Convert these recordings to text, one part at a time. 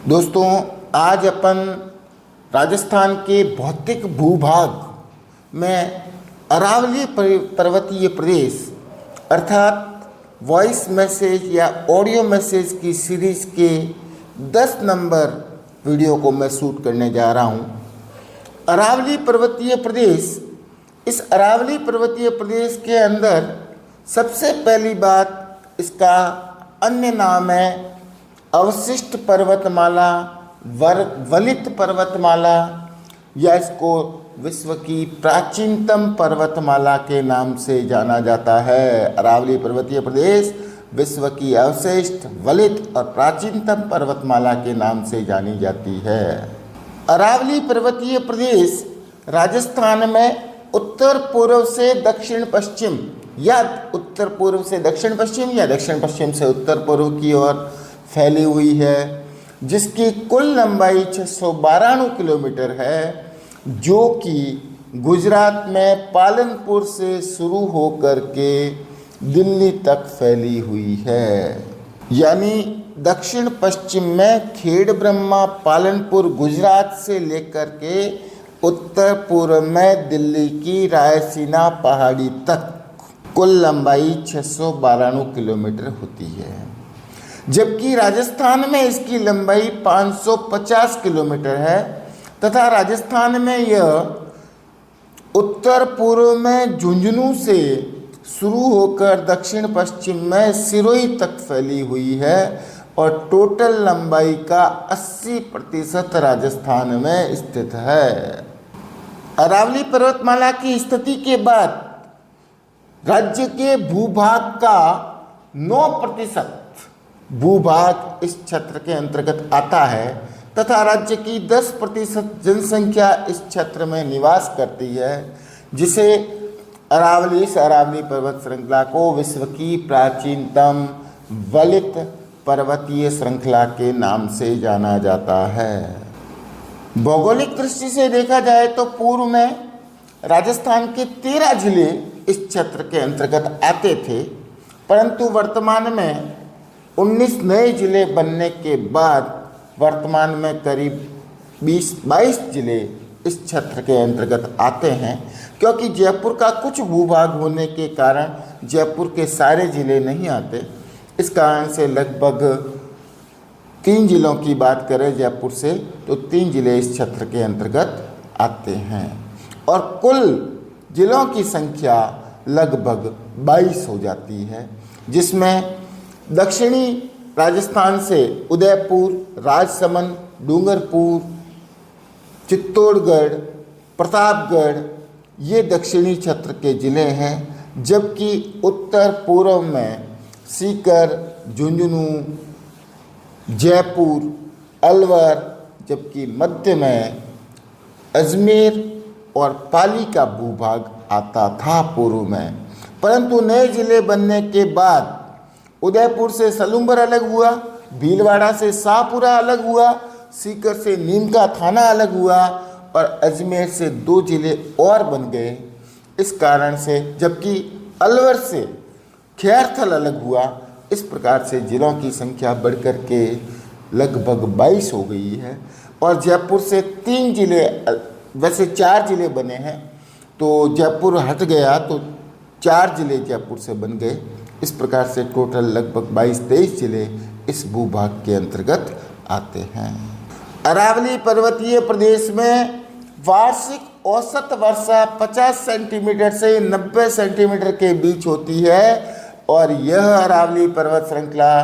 दोस्तों, आज अपन राजस्थान के भौतिक भूभाग में अरावली पर्वतीय प्रदेश अर्थात वॉइस मैसेज या ऑडियो मैसेज की सीरीज़ के 10 नंबर वीडियो को मैं शूट करने जा रहा हूँ। अरावली पर्वतीय प्रदेश, इस अरावली पर्वतीय प्रदेश के अंदर सबसे पहली बात, इसका अन्य नाम है अवशिष्ट पर्वतमाला, वलित पर्वतमाला, या इसको विश्व की प्राचीनतम पर्वतमाला के नाम से जाना जाता है। अरावली पर्वतीय प्रदेश विश्व की अवशिष्ट, वलित और प्राचीनतम पर्वतमाला के नाम से जानी जाती है। अरावली पर्वतीय प्रदेश राजस्थान में उत्तर पूर्व से दक्षिण पश्चिम या उत्तर पूर्व से दक्षिण पश्चिम या दक्षिण पश्चिम से उत्तर पूर्व की ओर फैली हुई है, जिसकी कुल लंबाई 692 किलोमीटर है, जो कि गुजरात में पालनपुर से शुरू होकर के दिल्ली तक फैली हुई है। यानी दक्षिण पश्चिम में खेड़ ब्रह्मा पालनपुर गुजरात से लेकर के उत्तर पूर्व में दिल्ली की रायसीना पहाड़ी तक कुल लंबाई 692 किलोमीटर होती है, जबकि राजस्थान में इसकी लंबाई 550 किलोमीटर है तथा राजस्थान में यह उत्तर पूर्व में झुंझुनू से शुरू होकर दक्षिण पश्चिम में सिरोही तक फैली हुई है और टोटल लंबाई का 80% राजस्थान में स्थित है। अरावली पर्वतमाला की स्थिति के बाद राज्य के भूभाग का 9% भूभाग इस क्षेत्र के अंतर्गत आता है तथा राज्य की 10% जनसंख्या इस क्षेत्र में निवास करती है, जिसे अरावली पर्वत श्रृंखला को विश्व की प्राचीनतम वलित पर्वतीय श्रृंखला के नाम से जाना जाता है। भौगोलिक दृष्टि से देखा जाए तो पूर्व में राजस्थान के 13 जिले इस क्षेत्र के अंतर्गत आते थे, परंतु वर्तमान में 19 नए जिले बनने के बाद वर्तमान में करीब 22 जिले इस क्षेत्र के अंतर्गत आते हैं, क्योंकि जयपुर का कुछ भूभाग होने के कारण जयपुर के सारे जिले नहीं आते। इस कारण से लगभग 3 जिलों की बात करें जयपुर से तो 3 जिले इस क्षेत्र के अंतर्गत आते हैं और कुल जिलों की संख्या लगभग 22 हो जाती है, जिसमें दक्षिणी राजस्थान से उदयपुर, राजसमंद, डूंगरपुर, चित्तौड़गढ़, प्रतापगढ़ ये दक्षिणी क्षेत्र के ज़िले हैं, जबकि उत्तर पूर्व में सीकर, झुंझुनू, जयपुर, अलवर, जबकि मध्य में अजमेर और पाली का भूभाग आता था पूर्व में। परंतु नए ज़िले बनने के बाद उदयपुर से सलूम्बर अलग हुआ, भीलवाड़ा से शाहपुरा अलग हुआ, सीकर से नीमका थाना अलग हुआ और अजमेर से 2 ज़िले और बन गए। इस कारण से, जबकि अलवर से खैरथल अलग हुआ, इस प्रकार से ज़िलों की संख्या बढ़कर के लगभग 22 हो गई है। और जयपुर से 3 ज़िले, वैसे 4 ज़िले बने हैं, तो जयपुर हट गया तो 4 ज़िले जयपुर से बन गए। इस प्रकार से टोटल लगभग 22-23 ज़िले इस भूभाग के अंतर्गत आते हैं। अरावली पर्वतीय प्रदेश में वार्षिक औसत वर्षा 50 सेंटीमीटर से 90 सेंटीमीटर के बीच होती है और यह अरावली पर्वत श्रृंखला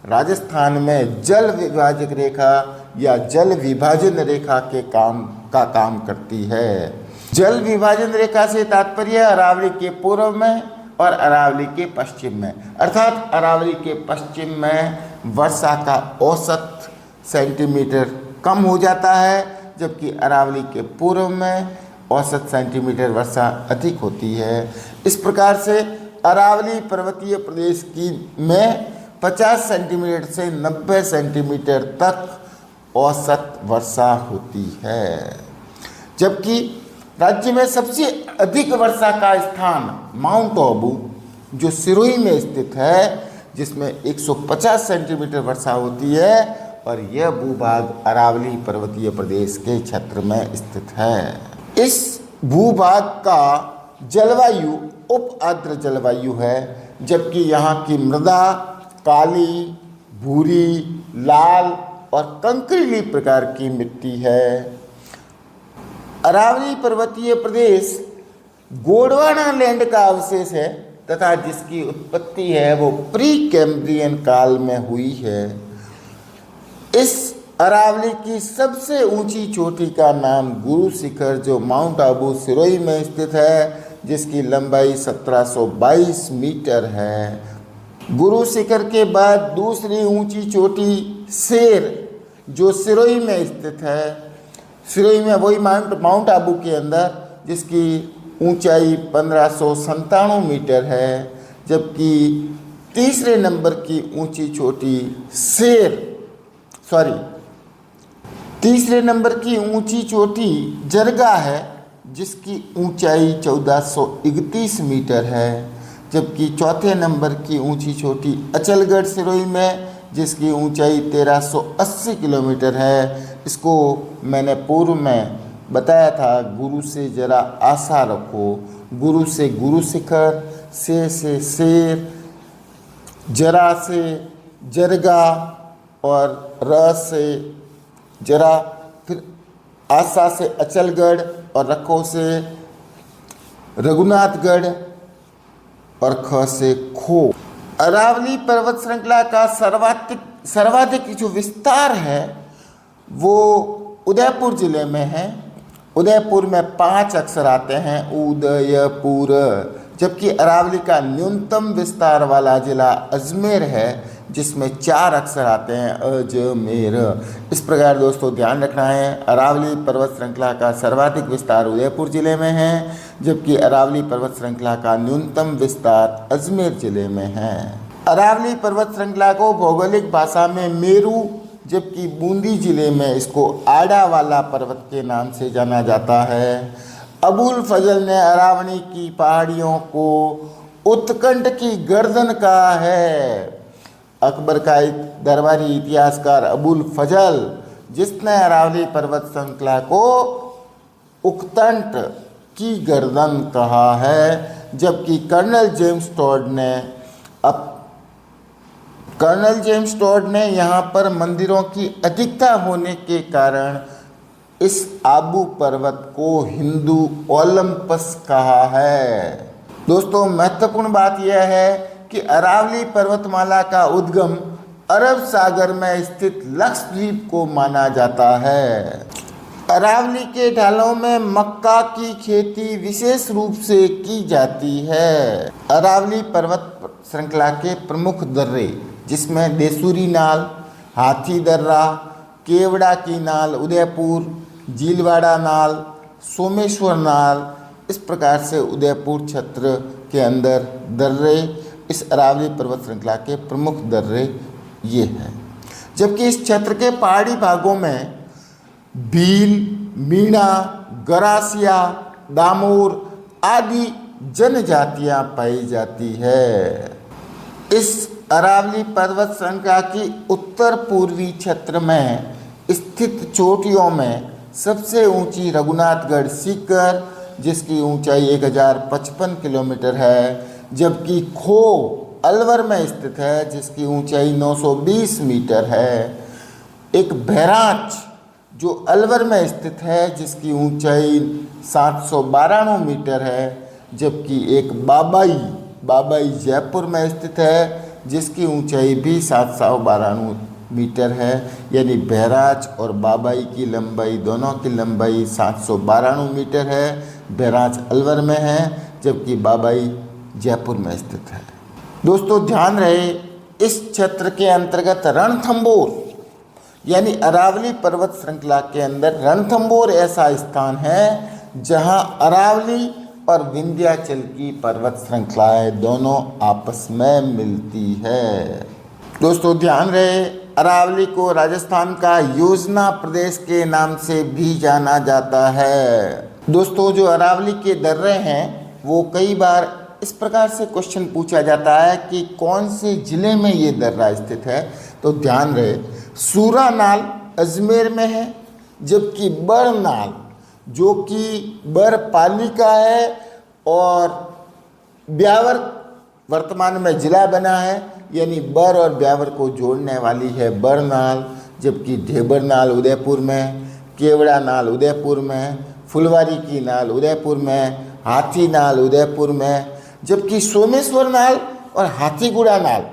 राजस्थान में जल विभाजक रेखा या जल विभाजन रेखा के काम करती है। जल विभाजन रेखा से तात्पर्य अरावली के पूर्व में और अरावली के पश्चिम में, अर्थात अरावली के पश्चिम में वर्षा का औसत सेंटीमीटर कम हो जाता है, जबकि अरावली के पूर्व में औसत सेंटीमीटर वर्षा अधिक होती है। इस प्रकार से अरावली पर्वतीय प्रदेश में 50 सेंटीमीटर से 90 सेंटीमीटर तक औसत वर्षा होती है, जबकि राज्य में सबसे अधिक वर्षा का स्थान माउंट आबू जो सिरोही में स्थित है, जिसमें 150 सेंटीमीटर वर्षा होती है और यह भूभाग अरावली पर्वतीय प्रदेश के क्षेत्र में स्थित है। इस भूभाग का जलवायु उप आर्द्र जलवायु है, जबकि यहाँ की मृदा काली, भूरी, लाल और कंकरीली प्रकार की मिट्टी है। अरावली पर्वतीय प्रदेश गोंडवाना लैंड का अवशेष है तथा जिसकी उत्पत्ति है वो प्री कैम्ब्रियन काल में हुई है। इस अरावली की सबसे ऊंची चोटी का नाम गुरु शिखर, जो माउंट आबू सिरोही में स्थित है, जिसकी लंबाई 1722 मीटर है। गुरु शिखर के बाद दूसरी ऊंची चोटी शेर, जो सिरोही में स्थित है, सिरोही में वही माउंट आबू के अंदर, जिसकी ऊंचाई 1597 मीटर है। जबकि तीसरे नंबर की ऊंची चोटी तीसरे नंबर की ऊंची चोटी जरगा है, जिसकी ऊंचाई 1431 मीटर है। जबकि चौथे नंबर की ऊंची चोटी अचलगढ़ सिरोही में, जिसकी ऊंचाई 1380 किलोमीटर है। इसको मैंने पूर्व में बताया था, गुरु से जरा आशा रखो। गुरु से गुरु शिखर, से शेर, जरा से जरगा और र से जरा, फिर आशा से अचलगढ़ और रखो से रघुनाथगढ़ और ख से खो। अरावली पर्वत श्रृंखला का सर्वाधिक जो विस्तार है वो उदयपुर जिले में है। उदयपुर में 5 अक्षर आते हैं, उदयपुर। जबकि अरावली का न्यूनतम विस्तार वाला जिला अजमेर है, जिसमें 4 अक्षर आते हैं, अजमेर। इस प्रकार दोस्तों ध्यान रखना है, अरावली पर्वत श्रृंखला का सर्वाधिक विस्तार उदयपुर जिले में है, जबकि अरावली पर्वत श्रृंखला का न्यूनतम विस्तार अजमेर जिले में है। अरावली पर्वत श्रृंखला को भौगोलिक भाषा में मेरू, जबकि बूंदी जिले में इसको आड़ा वाला पर्वत के नाम से जाना जाता है। अबुल फजल ने अरावली की पहाड़ियों को उत्कंठ की गर्दन कहा है। अकबर का एक दरबारी इतिहासकार अबुल फजल, जिसने अरावली पर्वत श्रृंखला को उत्कंठ की गर्दन कहा है। जबकि कर्नल जेम्स टॉड ने यहाँ पर मंदिरों की अधिकता होने के कारण इस आबू पर्वत को हिंदू ओलंपस कहा है। दोस्तों महत्वपूर्ण बात यह है कि अरावली पर्वतमाला का उद्गम अरब सागर में स्थित लक्षद्वीप को माना जाता है। अरावली के ढालों में मक्का की खेती विशेष रूप से की जाती है। अरावली पर्वत श्रृंखला के प्रमुख दर्रे, जिसमें देसूरी नाल, हाथी दर्रा, केवड़ा की नाल, उदयपुर, जीलवाड़ा नाल, सोमेश्वर नाल, इस प्रकार से उदयपुर क्षेत्र के अंदर दर्रे, इस अरावली पर्वत श्रृंखला के प्रमुख दर्रे ये हैं। जबकि इस क्षेत्र के पहाड़ी भागों में भील, मीणा, गरासिया, दामोर आदि जनजातियां पाई जाती है। इस अरावली पर्वत श्रृंखला की उत्तर पूर्वी क्षेत्र में स्थित चोटियों में सबसे ऊंची रघुनाथगढ़ सीकर, जिसकी ऊंचाई 1055 किलोमीटर है। जबकि खो अलवर में स्थित है, जिसकी ऊंचाई 920 मीटर है। एक भैराच जो अलवर में स्थित है, जिसकी ऊंचाई 792 मीटर है। जबकि एक बाबाई जयपुर में स्थित है, जिसकी ऊंचाई भी 792 मीटर है। यानी बहराच और बाबाई की लंबाई, दोनों की लंबाई 792 मीटर है। बहराच अलवर में है, जबकि बाबाई जयपुर में स्थित है। दोस्तों ध्यान रहे, इस क्षेत्र के अंतर्गत रणथंबोर यानी अरावली पर्वत श्रृंखला के अंदर रणथंबोर ऐसा स्थान है जहां अरावली और विंध्याचल की पर्वत श्रृंखलाएं दोनों आपस में मिलती है। दोस्तों ध्यान रहे, अरावली को राजस्थान का योजना प्रदेश के नाम से भी जाना जाता है। दोस्तों जो अरावली के दर्रे हैं वो कई बार इस प्रकार से क्वेश्चन पूछा जाता है कि कौन से ज़िले में ये दर्रा स्थित है। तो ध्यान रहे, सूरा नाल अजमेर में है, जबकि बरनाल जो कि बरपाली का है और ब्यावर वर्तमान में जिला बना है, यानी बर और ब्यावर को जोड़ने वाली है बरनाल, जबकि ढेबरनाल उदयपुर में, केवड़ा नाल उदयपुर में, फुलवारी की नाल उदयपुर में, हाथी नाल उदयपुर में, जबकि सोमेश्वर नाल और हाथीगुड़ा नाल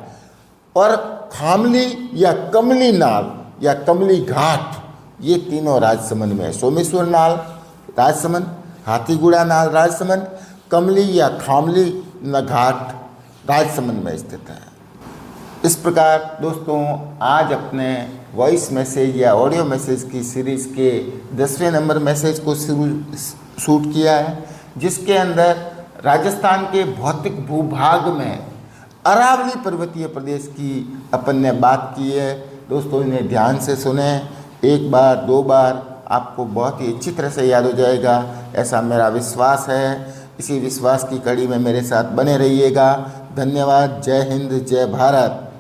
और खामली या कमली नाल या कमली घाट, ये तीनों राजसमंद में है। सोमेश्वर नाल राजसमंद, हाथीगुड़ा नाल राजसमंद, कमली या खामली घाट राजसमंद में स्थित है। इस प्रकार दोस्तों आज अपने वॉइस मैसेज या ऑडियो मैसेज की सीरीज़ के 10वें नंबर मैसेज को शूट किया है, जिसके अंदर राजस्थान के भौतिक भूभाग में अरावली पर्वतीय प्रदेश की अपन ने बात की है। दोस्तों इन्हें ध्यान से सुने, एक बार दो बार आपको बहुत ही अच्छी तरह से याद हो जाएगा, ऐसा मेरा विश्वास है। इसी विश्वास की कड़ी में मेरे साथ बने रहिएगा। धन्यवाद। जय हिंद, जय भारत।